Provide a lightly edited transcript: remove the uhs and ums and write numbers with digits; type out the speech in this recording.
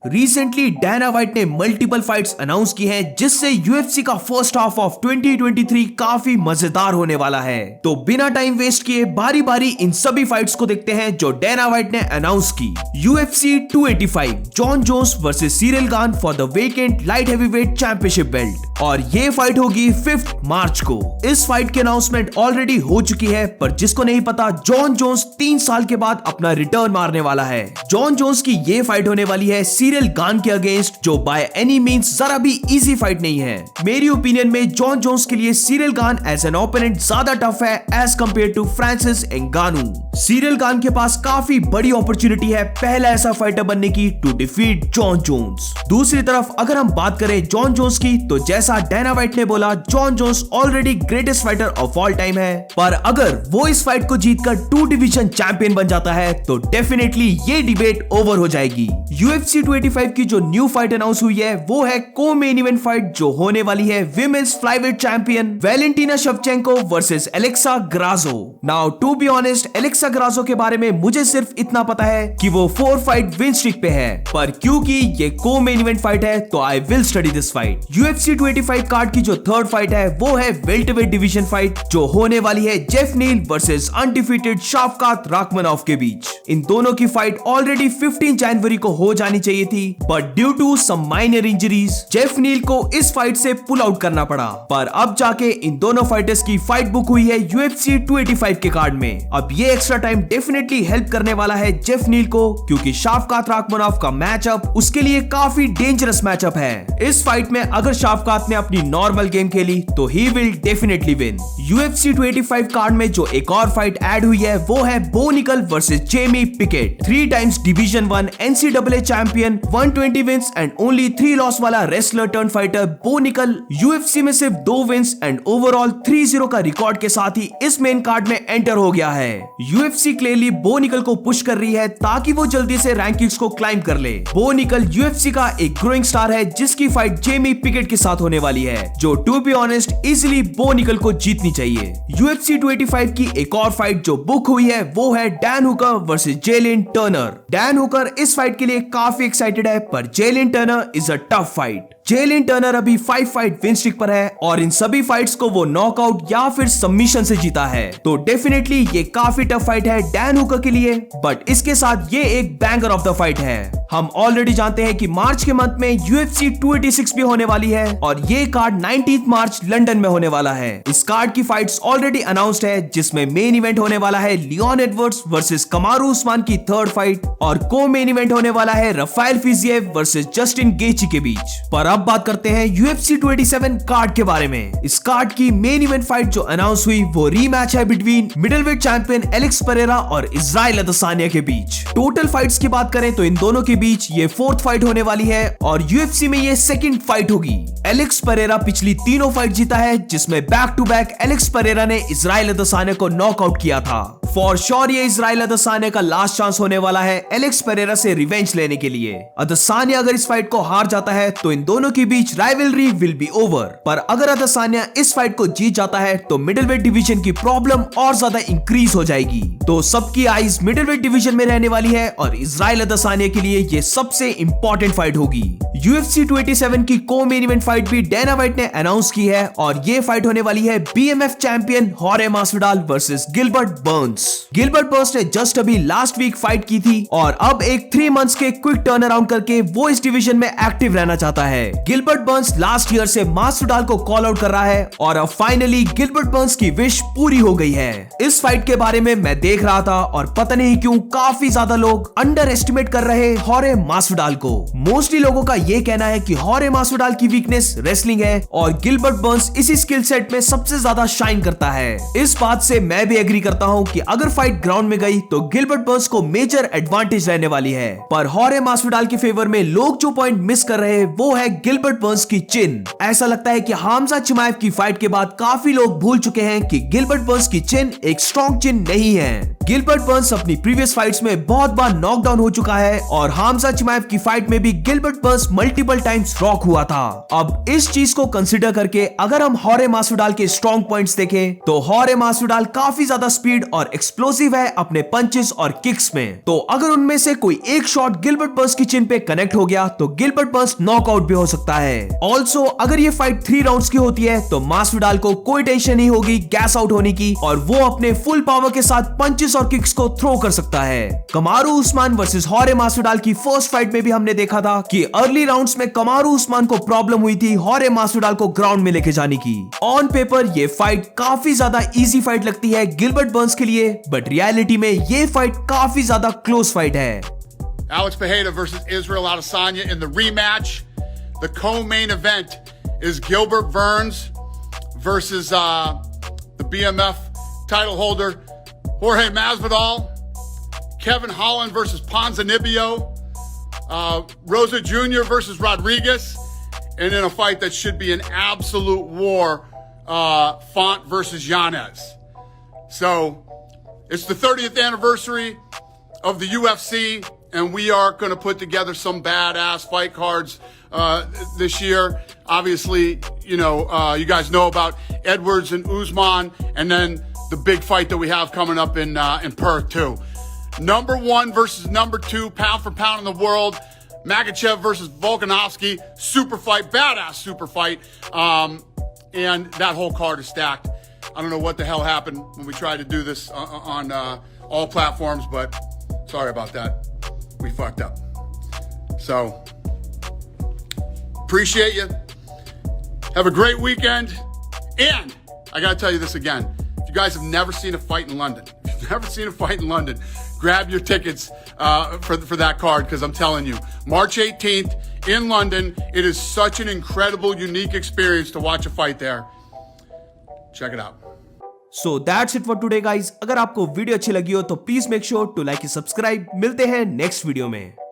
Recently डैना White ने multiple fights announce की हैं, जिससे यूएफसी का फर्स्ट हाफ ऑफ 2023 काफी मजेदार होने वाला है। तो बिना टाइम वेस्ट किए बारी बारी इन सभी फाइट्स को देखते हैं जो डैना व्हाइट ने अनाउंस की। UFC 285 Jon Jones versus Ciryl Gane for the vacant light heavyweight championship belt, और ये फाइट होगी 5 मार्च को। इस फाइट की अनाउंसमेंट ऑलरेडी हो चुकी है, पर जिसको नहीं पता, जॉन जोन्स 3 साल के बाद अपना रिटर्न मारने वाला है। जॉन जोन्स की ये फाइट होने वाली है सिरिल गान के अगेंस्ट, जो बाय एनी मींस जरा भी इजी फाइट नहीं है। मेरी ओपिनियन में जॉन जोन्स के लिए Ciryl Gane as an opponent ज्यादा टफ है as compare to Francis Ngannou. Ciryl Gane के पास काफी बड़ी अपॉर्चुनिटी है पहला ऐसा फाइटर बनने की टू डिफीट जॉन जोन्स। दूसरी तरफ अगर हम बात करें जॉन जोन्स की, तो जैसा डैना व्हाइट ने बोला, Jon Jones already greatest fighter of all time है, पर अगर वो इस फाइट को जीतकर 2 डिवीजन चैंपियन बन जाता है तो डेफिनेटली ये डिबेट ओवर हो जाएगी। यूएफसी 285 की जो न्यू फाइट अनाउंस हुई है वो है को मेन इवेंट फाइट, जो होने वाली है women's flyweight champion Valentina Shevchenko versus Alexa Grasso. Now to be honest, Alexa Grasso के बारे में मुझे सिर्फ इतना पता है कि वो 4 फाइट विन स्ट्रीक पे है, पर क्योंकि ये को मेन इवेंट फाइट है तो I will study this fight. UFC 285 card की जो थर्ड फाइट है वो है वेल्टरवेट डिवीजन फाइट, जो होने वाली है जेफ नील वर्सेस अनडिफीटेड शाफकात राखमनोफ के बीच। इन दोनों की फाइट ऑलरेडी 15 जनवरी को हो जानी चाहिए थी, but due to some minor injuries Jeff Neal को इस फाइट से पुल आउट करना पड़ा। पर अब जाके इन दोनों फाइटर्स की फाइट बुक हुई है यूएफसी 285 के कार्ड में। अब ये एक्स्ट्रा टाइम डेफिनेटली हेल्प करने वाला है जेफ नील को, क्योंकि शाफकात राखमनोफ का मैचअप उसके लिए काफी डेंजरस मैचअप है। इस फाइट में अगर शाफकात ने अपनी नॉर्मल गेम खेली तो he will definitely win. UFC 285 card में जो एक और फाइट ऐड हुई है वो है Bo Nickal versus Jamie Pickett, 3 times division 1 NCWA champion, 120 wins and only 3 loss वाला wrestler turned fighter Bo Nickal UFC में सिर्फ 2 विंस एंड ओवरऑल 3-0 का रिकॉर्ड के साथ ही इस मेन कार्ड में एंटर हो गया है। यूएफसी क्लियरली बो निकल को पुश कर रही है ताकि वो जल्दी से रैंकिंग्स को क्लाइम कर ले। बो निकल यूएफसी का एक ग्रोइंग स्टार है जिसकी फाइट जेमी पिकेट के साथ होने वाली है, जो टू बी ऑनेस्ट इजीली बो निकल को जीतनी चाहिए। यूएफसी 285 की एक और फाइट जो बुक हुई है वो है Dan Hooker versus Jalin Turner. Dan Hooker इस फाइट के लिए काफी एक्साइटेड है, पर Jalin Turner is a tough fight. Jalin Turner अभी 5 फाइट विन स्ट्रीक पर है और इन सभी फाइट्स को वो नॉकआउट या फिर सबमिशन से जीता है, तो डेफिनेटली ये काफी टफ फाइट है डैन हुकर के लिए, बट इसके साथ ये एक बैंगर ऑफ द फाइट है। हम ऑलरेडी जानते हैं कि मार्च के मंथ में यूएफसी 286 भी होने वाली है और ये कार्ड 19 मार्च लंदन में होने वाला है। इस कार्ड की फाइट्स ऑलरेडी अनाउंस्ड है, जिसमें मेन इवेंट होने वाला है लियोन एडवर्ड्स वर्सेस कमारू उस्मान की थर्ड फाइट, और को मेन इवेंट होने वाला है राफेल फिजिएव वर्सेस जस्टिन गेची के बीच। पर अब बात करते हैं यूएफसी 287 कार्ड के बारे में। इस कार्ड की मेन इवेंट फाइट जो अनाउंस हुई वो रीमैच है between middleweight champion Alex Pereira और इजराइल अदेसानिया के बीच। टोटल फाइट्स की बात करें तो इन दोनों के बीच ये 4th फाइट होने वाली है और यूएफसी में ये 2nd फाइट होगी। एलेक्स पेरेरा पिछली तीनों फाइट जीता है, जिसमें back to back Alex Pereira ने इजराइल अदेसानिया को नॉकआउट किया था। फॉर श्योर ये इजराइल अदेसानिया का लास्ट चांस होने वाला है एलेक्स पेरेरा से रिवेंज लेने के लिए। अदेसानिया अगर इस फाइट को हार जाता है तो इन दोनों के बीच राइवलरी विल बी ओवर, पर अगर अदेसानिया इस फाइट को जीत जाता है तो मिडलवेट डिवीजन की प्रॉब्लम और ज्यादा इंक्रीज हो जाएगी। तो सबकी आईज मिडलवेट डिवीजन में रहने वाली है और इजराइल अदेसानिया के लिए ये सबसे इंपॉर्टेंट फाइट होगी। यूएफसी 287 की को मेन इवेंट फाइट भी डैना व्हाइट ने अनाउंस की है और ये फाइट होने वाली है बीएमएफ चैंपियन हॉरे Masvidal versus Gilbert Burns. Gilbert Burns ने जस्ट अभी लास्ट वीक फाइट की थी और अब एक 3 मंथ्स के क्विक टर्न अराउंड करके वो इस डिवीजन में एक्टिव रहना चाहता है। गिलबर्ट बर्न्स लास्ट ईयर से मास्विडाल को कॉल आउट कर रहा है और अब फाइनली गिलबर्ट बर्न्स की विश पूरी हो गई है। इस फाइट के बारे में मैं देख रहा था और पता नहीं क्यों काफी ज्यादा लोग अंडर एस्टिमेट कर रहे हॉरे मास्विडाल को। मोस्टली लोगों का ये कहना है कि हॉरे मास्विडाल की वीकनेस रेसलिंग है और गिलबर्ट बर्न्स इसी स्किल सेट में सबसे ज्यादा शाइन करता है। इस बात से मैं भी एग्री करता हूं कि अगर फाइट ग्राउंड में गई तो गिलबर्ट बर्न्स को मेजर एडवांटेज रहने वाली है, पर हॉरे मास्विडाल के फेवर में लोग जो पॉइंट मिस कर रहे हैं वो है गिलबर्ट बर्न्स की चिन। ऐसा लगता है कि हामजा चिमाएव की फाइट के बाद काफी लोग भूल चुके हैं कि गिलबर्ट बर्न्स की चिन एक स्ट्रॉन्ग चिन नहीं है। गिलबर्ट बर्न्स अपनी प्रीवियस फाइट्स में बहुत बार नॉकडाउन हो चुका है और हामजा चिमाएव की फाइट में भी Gilbert Burns multiple times rock हुआ था। अब इस चीज को कंसीडर करके अगर हम हॉरे मासुडाल के स्ट्रॉन्ग पॉइंट्स देखें तो हॉरे मासुडाल काफी ज्यादा स्पीड और एक्सप्लोसिव है अपने पंचेस और किक्स में। तो अगर उनमें से कोई एक शॉट गिलबर्ट बर्न्स की चिन पे कनेक्ट हो गया तो गिलबर्ट बर्न्स नॉकआउट भी हो सकता है। ऑल्सो अगर ये फाइट 3 राउंड्स की होती है तो मासुडाल को कोई टेंशन नहीं होगी गैस आउट होने की और वो अपने फुल पावर के साथ पंचेस और किक्स को थ्रो कर सकता है। कमारू उस्मान वर्सेस हॉरे मासुडाल की फर्स्ट फाइट में भी हमने देखा था कि अर्ली राउंड्स में कमारू उस्मान को प्रॉब्लम हुई थी हॉरे मासुडाल को ग्राउंड में लेके जाने की। ऑन पेपर ये फाइट काफी ज्यादा इजी फाइट लगती है गिलबर्ट बर्न्स के लिए, बट रियलिटी में ये फाइट काफी ज्यादा क्लोज फाइट है। Alex Pereira versus Israel Adesanya in the rematch. The co-main event is Gilbert Burns versus the BMF title holder Jorge Masvidal. Kevin Holland versus Ponzinibbio. Rosa Jr. versus Rodriguez. And in a fight that should be an absolute war, Font versus Yanez. So it's the 30th anniversary of the UFC. And we are going to put together some badass fight cards this year. Obviously, you guys know about Edwards and Usman, and then the big fight that we have coming up in Perth too. Number 1 versus number 2, pound for pound in the world. Makhachev versus Volkanovski, super fight, badass super fight. And that whole card is stacked. I don't know what the hell happened when we tried to do this on all platforms, but sorry about that. We fucked up. So, appreciate you. Have a great weekend. And I gotta tell you this again. If you guys have never seen a fight in London, grab your tickets for that card, because I'm telling you, March 18th in London, it is such an incredible, unique experience to watch a fight there. Check it out. So that's it for today guys. अगर आपको video अच्छी लगी हो तो please make sure to like and subscribe. मिलते हैं next video में।